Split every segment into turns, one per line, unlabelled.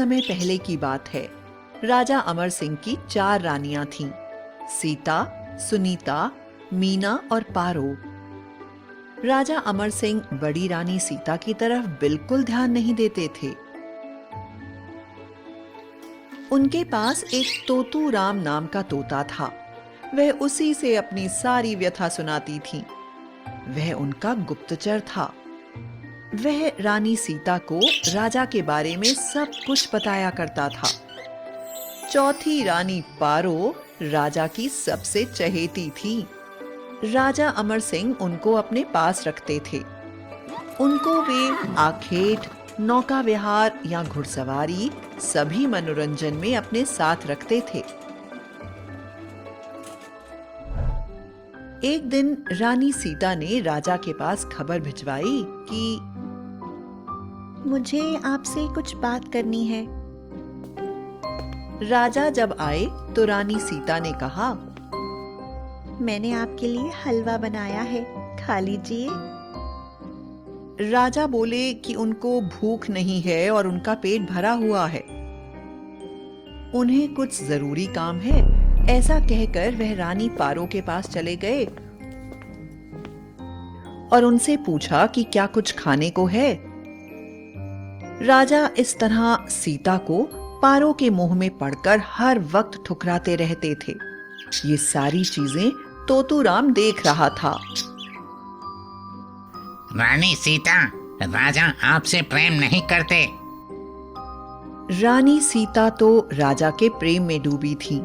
समय पहले की बात है। राजा अमर सिंह की 4 रानियां थीं, सीता, सुनीता, मीना और पारो। राजा अमर सिंह बड़ी रानी सीता की तरफ बिल्कुल ध्यान नहीं देते थे। उनके पास एक तोतू राम नाम का तोता था। वह उसी से अपनी सारी व्यथा सुनाती थी। वह उनका गुप्तचर था। वह रानी सीता को राजा के बारे में सब कुछ बताया करता था। चौथी रानी पारो राजा की सबसे चहेती थी। राजा अमर सिंह उनको अपने पास रखते थे। उनको वे आखेट, नौका विहार या घुड़सवारी सभी मनोरंजन में अपने साथ रखते थे। एक दिन रानी सीता ने राजा के पास खबर भिजवाई कि
मुझे आपसे कुछ बात करनी है।
राजा जब आए तो रानी सीता ने कहा,
मैंने आपके लिए हलवा बनाया है, खा लीजिए।
राजा बोले कि उनको भूख नहीं है और उनका पेट भरा हुआ है। उन्हें कुछ जरूरी काम है, ऐसा कहकर वह रानी पारो के पास चले गए और उनसे पूछा कि क्या कुछ खाने को है। राजा इस तरह सीता को पारो के मुंह में पड़कर हर वक्त ठुकराते रहते थे। ये सारी चीजें तोतूराम देख रहा था।
रानी सीता, राजा आपसे प्रेम नहीं करते।
रानी सीता तो राजा के प्रेम में डूबी थी।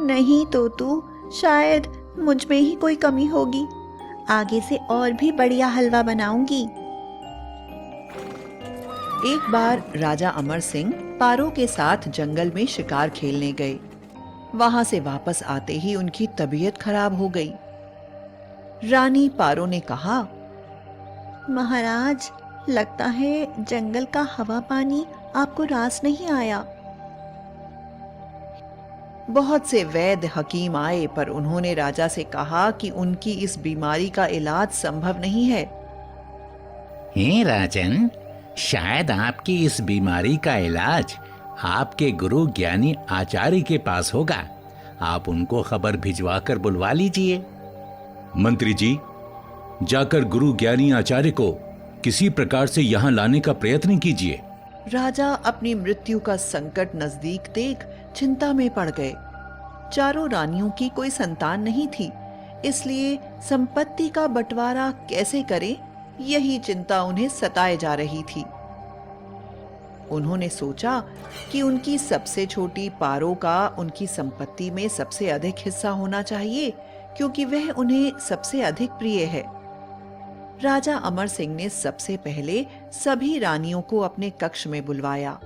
नहीं तोतू, शायद मुझ में ही कोई कमी होगी। आगे से और भी बढ़िया हलवा बनाऊंगी।
एक बार राजा अमर सिंह पारो के साथ जंगल में शिकार खेलने गए। वहां से वापस आते ही उनकी तबीयत खराब हो गई। रानी पारो ने कहा,
महाराज, लगता है जंगल का हवा पानी आपको रास नहीं आया।
बहुत से वैद्य हकीम आए पर उन्होंने राजा से कहा कि उनकी इस बीमारी का इलाज संभव नहीं है।
हे राजन, शायद आपकी इस बीमारी का इलाज आपके गुरु ज्ञानी आचार्य के पास होगा। आप उनको खबर भिजवाकर बुलवा लीजिए।
मंत्री जी, जाकर गुरु ज्ञानी आचार्य को किसी प्रकार से यहाँ लाने का प्रयत्न कीजिए।
राजा अपनी मृत्यु का संकट नजदीक देख चिंता में पड़ गए। चारों रानियों की कोई संतान नहीं थी, इसलिए संपत्ति का बंटवारा कैसे करें, यही चिंता उन्हें सताए जा रही थी। उन्होंने सोचा कि उनकी सबसे छोटी पारो का उनकी संपत्ति में सबसे अधिक हिस्सा होना चाहिए, क्योंकि वह उन्हें सबसे अधिक प्रिय है। राजा अमर सिंह ने सबसे पहले सभी रानियों को अपने कक्ष में बुलवाया।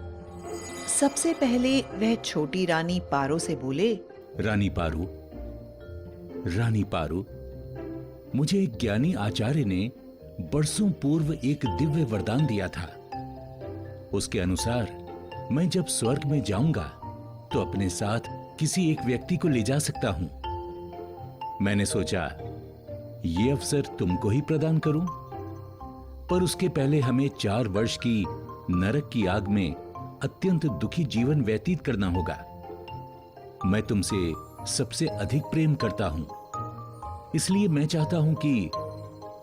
सबसे पहले वह छोटी रानी पारो से बोले,
रानी पारो, मुझे एक ज्ञानी आचार्य ने बरसों पूर्व एक दिव्य वरदान दिया था। उसके अनुसार मैं जब स्वर्ग में जाऊंगा तो अपने साथ किसी एक व्यक्ति को ले जा सकता हूं। मैंने सोचा ये अवसर तुमको ही प्रदान करूं, पर उसके पहले हमें 4 वर्ष की नरक की आग में अत्यंत दुखी जीवन व्यतीत करना होगा। मैं तुमसे सबसे अधिक प्रेम करता हूं, इसलिए मैं चाहता हूं कि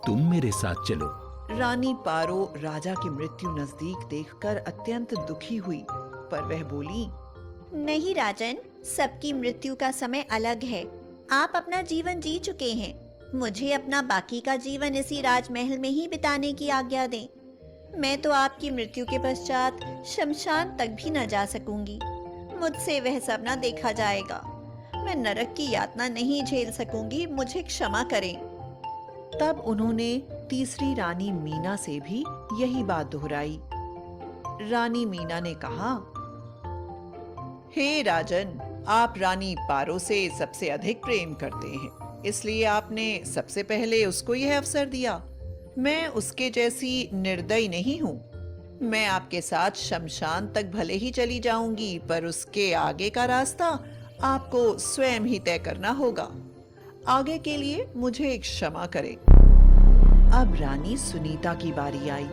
तुम मेरे साथ चलो।
रानी पारो राजा की मृत्यु नजदीक देखकर अत्यंत दुखी हुई, पर वह बोली,
नहीं राजन, सबकी मृत्यु का समय अलग है। आप अपना जीवन जी चुके हैं। मुझे अपना बाकी का जीवन इसी राजमहल में ही बिताने की आज्ञा दें। मैं तो आपकी मृत्यु के पश्चात शमशान तक भी न जा सकूंगी। मुझसे वह सब न देखा जाएगा। मैं नरक की यातना नहीं झेल सकूंगी, मुझे क्षमा करें।
तब उन्होंने तीसरी रानी मीना से भी यही बात दोहराई। रानी मीना ने कहा, हे राजन, आप रानी पारो से सबसे अधिक प्रेम करते हैं, इसलिए आपने सबसे पहले उसको यह अवसर दिया। मैं उसके जैसी निर्दयी नहीं हूँ। मैं आपके साथ शमशान तक भले ही चली जाऊंगी, पर उसके आगे का रास्ता आपको स्वयं ही तय करना होगा। आगे के लिए मुझे क्षमा करें। अब रानी सुनीता की बारी आई।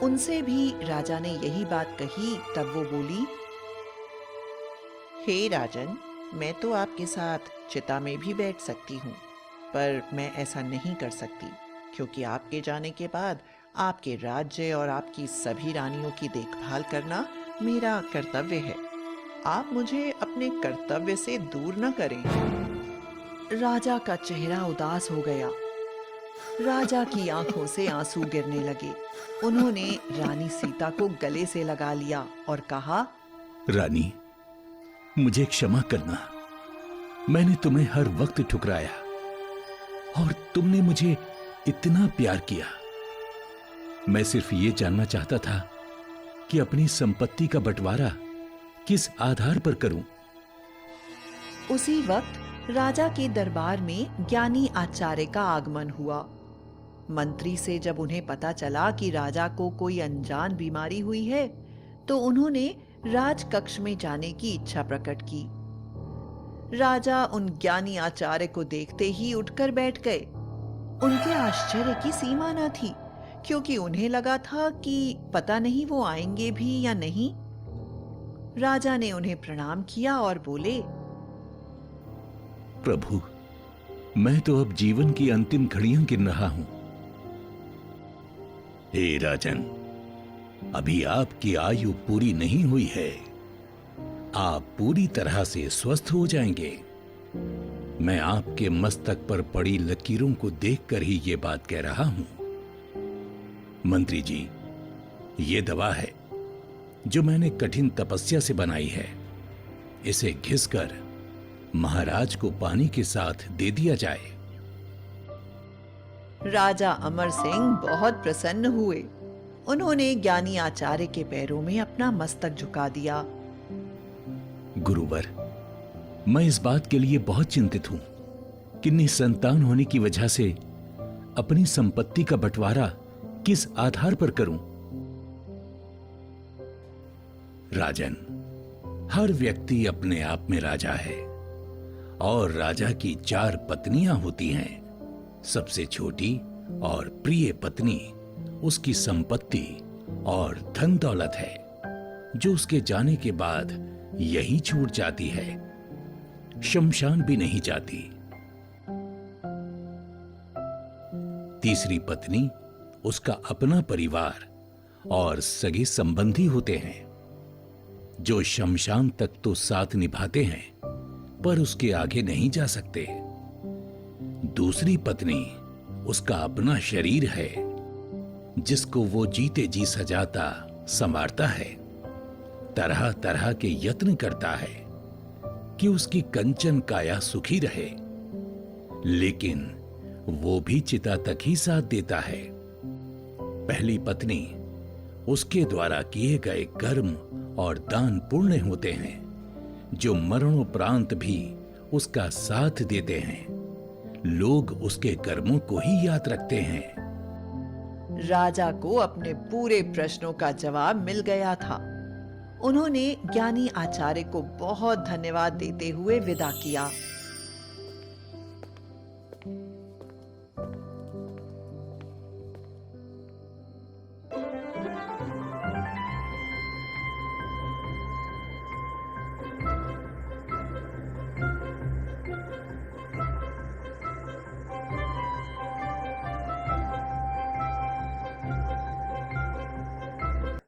उनसे भी राजा ने यही बात कही। तब वो बोली, हे राजन, मैं तो आपके साथ चिता में भी बैठ सकती हूँ, पर मैं ऐसा नहीं कर सकती क्योंकि आपके जाने के बाद आपके राज्य और आपकी सभी रानियों की देखभाल करना मेरा कर्तव्य है। आप मुझे अपने कर्तव्य से दूर न करें। राजा का चेहरा उदास हो गया। राजा की आंखों से आंसू गिरने लगे। उन्होंने रानी सीता को गले से लगा लिया और कहा,
रानी, मुझे क्षमा करना। मैंने तुम्हें हर वक्त ठुकराया और तुमने मुझे इतना प्यार किया। मैं सिर्फ ये जानना चाहता था कि अपनी संपत्ति का बंटवारा किस आधार पर करूं।
उसी वक्त राजा के दरबार में ज्ञानी आचार्य का आगमन हुआ। मंत्री से जब उन्हें पता चला कि राजा को कोई अनजान बीमारी हुई है, तो उन्होंने राजकक्ष में जाने की इच्छा प्रकट की। राजा उन ज्ञानी आचार्य को देखते ही उठकर बैठ गए। उनके आश्चर्य की सीमा न थी, क्योंकि उन्हें लगा था कि पता नहीं वो आएंगे भी या नहीं। राजा ने उन्हें प्रणाम किया और बोले,
प्रभु, मैं तो अब जीवन की अंतिम घड़ियां गिन रहा हूं। हे राजन, अभी आपकी आयु पूरी नहीं हुई है। आप पूरी तरह से स्वस्थ हो जाएंगे। मैं आपके मस्तक पर पड़ी लकीरों को देखकर ही ये बात कह रहा हूं। मंत्री जी, ये दवा है जो मैंने कठिन तपस्या से बनाई है। इसे घिसकर महाराज को पानी के साथ दे दिया जाए।
राजा अमर सिंह बहुत प्रसन्न हुए। उन्होंने ज्ञानी आचार्य के पैरों में अपना मस्तक झुका दिया।
गुरुवर, मैं इस बात के लिए बहुत चिंतित हूं कि निसंतान होने की वजह से अपनी संपत्ति का बंटवारा किस आधार पर करूं। राजन, हर व्यक्ति अपने आप में राजा है और राजा की 4 पत्नियां होती हैं। सबसे छोटी और प्रिय पत्नी उसकी संपत्ति और धन दौलत है, जो उसके जाने के बाद यही छूट जाती है, शमशान भी नहीं जाती। तीसरी पत्नी उसका अपना परिवार और सगे संबंधी होते हैं, जो शमशान तक तो साथ निभाते हैं पर उसके आगे नहीं जा सकते। दूसरी पत्नी उसका अपना शरीर है, जिसको वो जीते जी सजाता संवारता है, तरह तरह के यत्न करता है कि उसकी कंचन काया सुखी रहे, लेकिन वो भी चिता तक ही साथ देता है। पहली पत्नी उसके द्वारा किए गए कर्म और दान पुण्य होते हैं, जो मरणोपरांत भी उसका साथ देते हैं। लोग उसके कर्मों को ही याद रखते हैं।
राजा को अपने पूरे प्रश्नों का जवाब मिल गया था। उन्होंने ज्ञानी आचार्य को बहुत धन्यवाद देते हुए विदा किया।